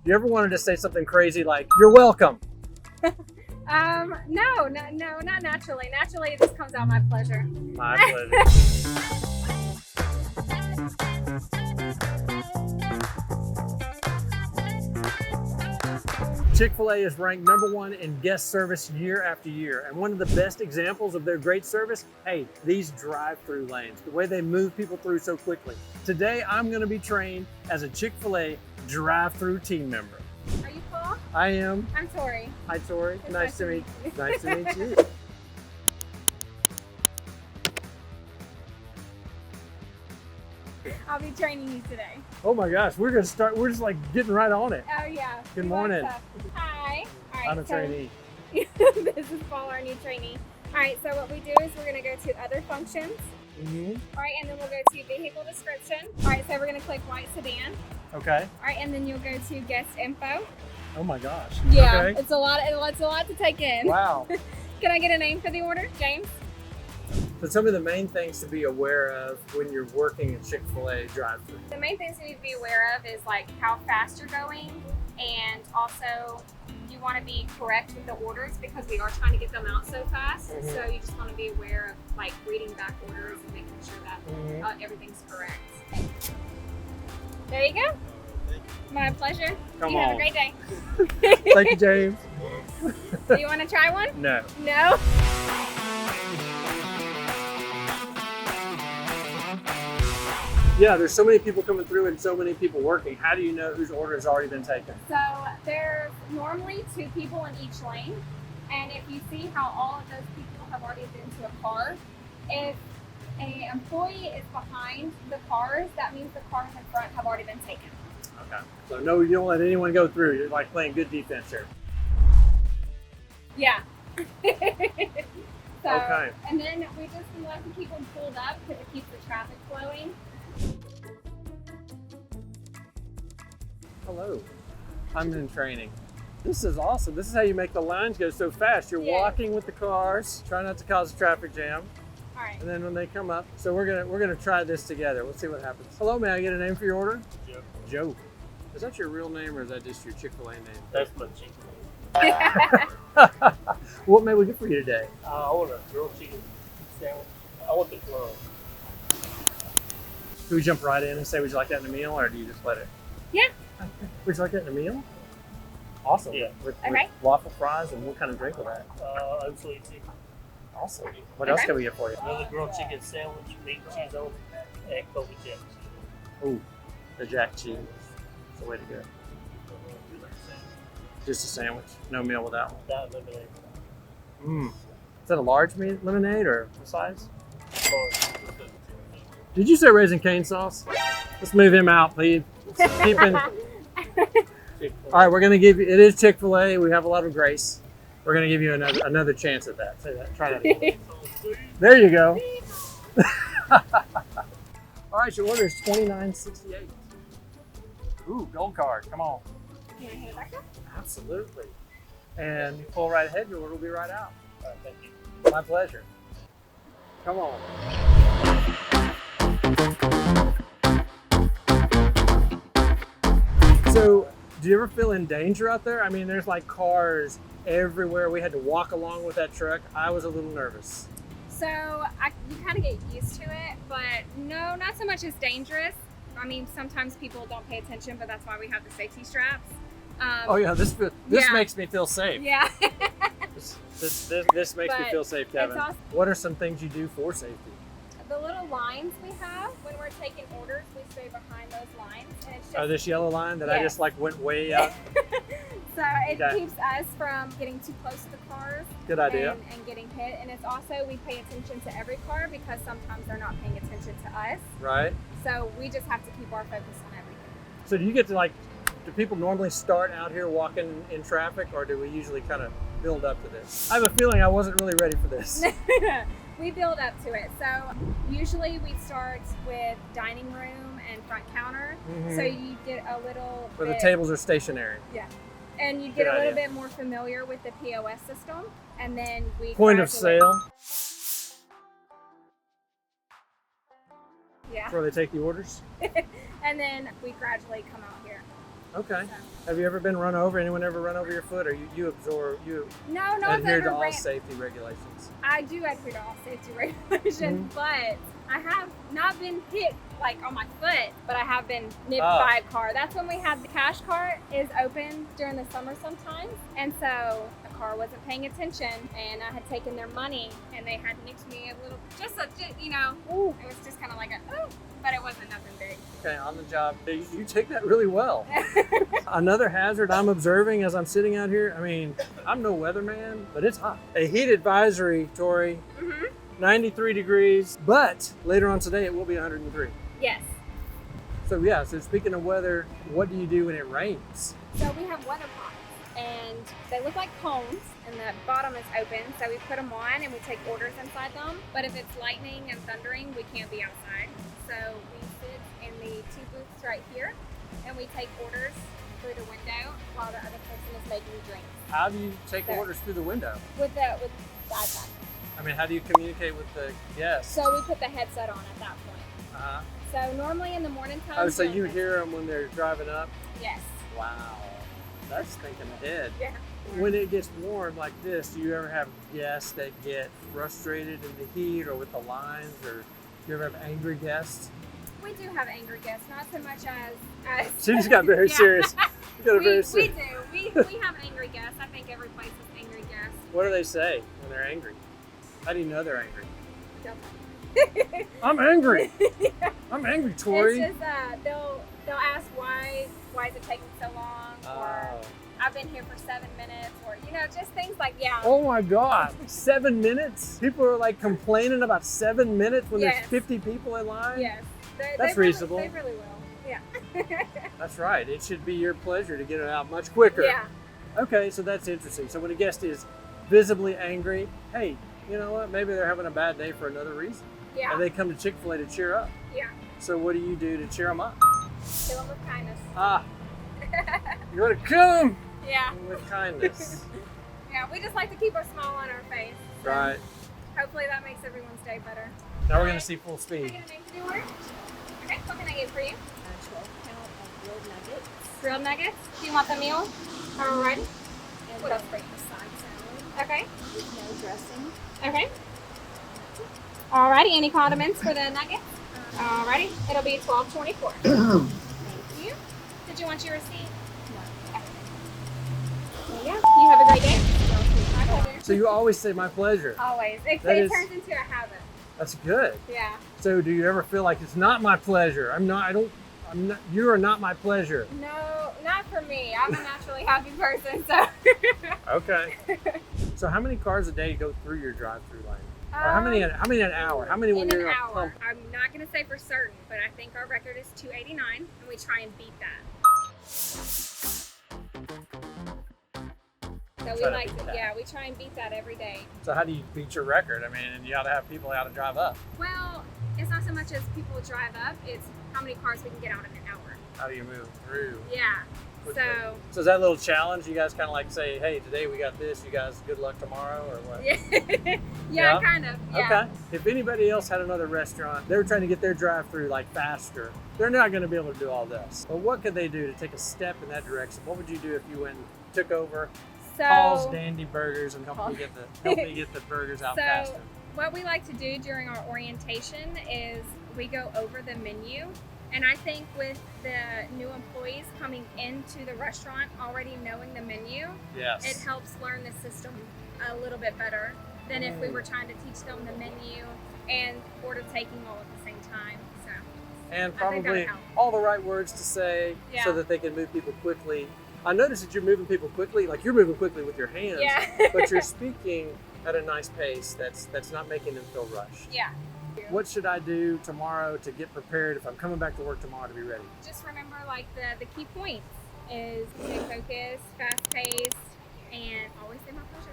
You ever wanted to say something crazy like, "You're welcome"? No, not naturally. Naturally, it just comes out my pleasure. My pleasure. Chick-fil-A is ranked #1 in guest service year after year. And one of the best examples of their great service, hey, these drive-through lanes, the way they move people through so quickly. Today, I'm gonna be trained as a Chick-fil-A drive-through team member. Are you Paul? I am. I'm Tori. Hi, Tori. It's Nice to meet you. Nice to meet you. I'll be training you today. Oh my gosh, we're gonna start. We're just like getting right on it. Oh yeah. Good morning. Hi. All right, I'm a trainee. This is Paul, our new trainee. All right, so what we do is we're gonna go to other functions. Mm-hmm. All right, and then we'll go to vehicle description. All right, so we're gonna click white sedan. Okay. All right, and then you'll go to guest info. Oh my gosh. Yeah, Okay. it's a lot to take in. Wow. Can I get a name for the order, James? So some of the main things to be aware of when you're working at Chick-fil-A drive-thru. The main things you need to be aware of is like how fast you're going, and also you want to be correct with the orders because we are trying to get them out so fast. Mhm. So you just want to be aware of like reading back orders and making sure that everything's correct. There you go. My pleasure. Come you on. have a great day. Thank you, James. Do you want to try one? No. No? Yeah, there's so many people coming through and so many people working. How do you know whose order has already been taken? So there's normally 2 people in each lane, and if you see how all of those people have already been to a car, if an employee is behind the cars, that means the cars in front have already been taken. Okay. So no, you don't let anyone go through. You're like playing good defense here. Yeah. So, Okay. and then we just like to keep them pulled up because it keeps the traffic flowing. Hello. I'm in training. This is awesome. This is how you make the lines go so fast. You're Yeah. walking with the cars, try not to cause a traffic jam. All right. And then when they come up, so we're gonna try this together. Let's see what happens. Hello, may I get a name for your order? Joe. Joe. Is that your real name or is that just your Chick-fil-A name? That's my chicken. What may we get for you today? I want a grilled chicken sandwich. I want the club. Do we jump right in and say, would you like that in a meal, or do you just let it? Yeah. Would you like that in a meal? Awesome. Yeah. With Okay. waffle fries, and what kind of drink with that? Unsweet tea. Awesome. What else Okay. can we get for you? Another grilled chicken sandwich, meat and cheese on it, and Kobe Jack. Ooh, the jack cheese. That's the way to go. Just a sandwich, no meal with that one. That lemonade. Is that a large lemonade or what size? Or- Did you say Raisin Cane sauce? Let's move him out, please. Keep in. All right, we're gonna give you. It is Chick-fil-A. We have a lot of grace. We're gonna give you another chance at that. Say that. Try that again. There you go. All right, your order is $29.68. Ooh, gold card. Come on. You want to hand it back up? Absolutely. And you pull right ahead. Your order will be right out. All right, thank you. My pleasure. Come on. So, do you ever feel in danger out there? I mean, there's like cars everywhere. We had to walk along with that truck. I was a little nervous. So you kind of get used to it, but no, not so much as dangerous. I mean, sometimes people don't pay attention, but that's why we have the safety straps. Oh yeah, this Yeah. makes me feel safe. Yeah. This makes me But feel safe, Kevin. awesome. What are some things you do for safety? The little lines we have, when we're taking orders, we stay behind those lines. And it's just, Oh, this yellow line that I Yes. just like went way up. so it Okay. keeps us from getting too close to the cars. Good idea. And getting hit. And it's also, we pay attention to every car because sometimes they're not paying attention to us. Right. So we just have to keep our focus on everything. So do you get to like, do people normally start out here walking in traffic, or do we usually kind of build up to this? I have a feeling I wasn't really ready for this. We build up to it. So usually we start with dining room and front counter. Mhm. So you get a little Where the bit, tables are stationary. yeah, and you Good get a little idea. bit more familiar with the POS system, and then we Point of gradually- sale, Yeah, where they take the orders. and then we gradually come out here. Okay. So. Have you ever been run over? Anyone ever run over your foot, or you No one's adhere to ever all ran. safety regulations? I do adhere to all safety regulations, but I have not been hit like on my foot, but I have been nipped by a car. That's when we had the cash cart is open during the summer sometimes, and so a car wasn't paying attention, and I had taken their money, and they had nicked me a little, ooh, it was just kind of like a, ooh, but it wasn't nothing big. Okay, on the job. You take that really well. Another hazard I'm observing as I'm sitting out here, I mean, I'm no weatherman, but it's hot. A heat advisory, Tori, 93 degrees, but later on today it will be 103. Yes. So yeah, so speaking of weather, what do you do when it rains? So we have weather pots, and they look like cones, and the bottom is open, so we put them on and we take orders inside them. But if it's lightning and thundering, we can't be outside. So we sit in the two booths right here, and we take orders through the window while the other person is making drinks. How do you take orders through the window? With the iPad. I mean, how do you communicate with the guests? So we put the headset on at that point. Uh-huh. So normally in the morning time. Oh, so you hear them when they're driving up? Yes. Wow, that's thinking ahead. Yeah. When it gets warm like this, do you ever have guests that get frustrated in the heat or with the lines, or do you ever have angry guests? We do have angry guests, not so much as She just got very serious. You got very serious. We do. We have angry guests. I think every place has angry guests. What do they say when they're angry? How do you know they're angry? Don't. I'm angry. Yeah. I'm angry, Tori. It's just they'll ask why is it taking so long, or I've been here for 7 minutes, or just things like Oh my God, 7 minutes? People are like complaining about 7 minutes when there's 50 people in line? Yes. That's reasonable. They really will. Yeah. That's right. It should be your pleasure to get it out much quicker. Yeah. Okay, so that's interesting. So when a guest is visibly angry, hey, you know what? Maybe they're having a bad day for another reason. Yeah. And they come to Chick-Fil-A to cheer up. Yeah. So what do you do to cheer them up? Kill them with kindness. You want to kill them? Yeah. With kindness. Yeah, we just like to keep a smile on our face. So Right. hopefully that makes everyone's day better. Now we're going to see full Can I speed. get a name to do order? Okay, what can I get for you? 12 count of grilled nuggets. Grilled nuggets? Do you want the meal? Alrighty. And What else for you? a side salad Okay. with no dressing. Okay. Alrighty, any condiments for the nuggets? Alrighty, it'll be $12.24. Thank you. Did you want your receipt? No. There you go. You have a great day. My pleasure. So you always say my pleasure. Always. It That is- turns into a habit. That's good. Yeah. So do you ever feel like it's not my pleasure? You are not my pleasure. No, not for me. I'm a naturally happy person, so. Okay. So how many cars a day go through your drive-through lane? Or how many an hour? How many when in an you're hour. pump? I'm not going to say for certain, but I think our record is 289, and we try and beat that. So we Try to like beat to, that. we try and beat that every day. So how do you beat your record? I mean, and you got to have people out to drive up. Well, it's not so much as people drive up, it's how many cars we can get out in an hour. How do you move through? Yeah. quickly? So. So is that a little challenge? You guys kind of like say, hey, today we got this. You guys, good luck tomorrow, or what? Yeah, kind of. Yeah. Okay. If anybody else had another restaurant, they were trying to get their drive-through like faster, they're not going to be able to do all this. But what could they do to take a step in that direction? What would you do if you went and took over Paul's Dandy Burgers and helped me get the burgers out faster? What we like to do during our orientation is we go over the menu. And I think with the new employees coming into the restaurant already knowing the menu, Yes. it helps learn the system a little bit better than if we were trying to teach them the menu and order taking all at the same time. So, And I think probably that'd help. all the right words to say so that they can move people quickly. I noticed that you're moving people quickly, like you're moving quickly with your hands, but you're speaking at a nice pace that's not making them feel rushed. Yeah. What should I do tomorrow to get prepared if I'm coming back to work tomorrow to be ready? Just remember, like, the key points is stay focused, fast paced, and always say my pleasure.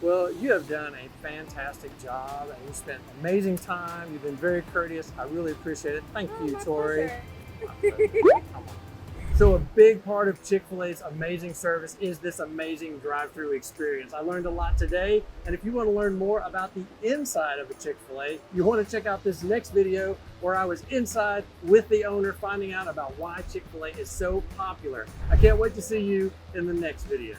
Well, you have done a fantastic job and you spent amazing time. You've been very courteous. I really appreciate it. Thank you, my Tori. pleasure. Come on. So a big part of Chick-fil-A's amazing service is this amazing drive-thru experience. I learned a lot today, and if you want to learn more about the inside of a Chick-fil-A, you want to check out this next video where I was inside with the owner finding out about why Chick-fil-A is so popular. I can't wait to see you in the next video.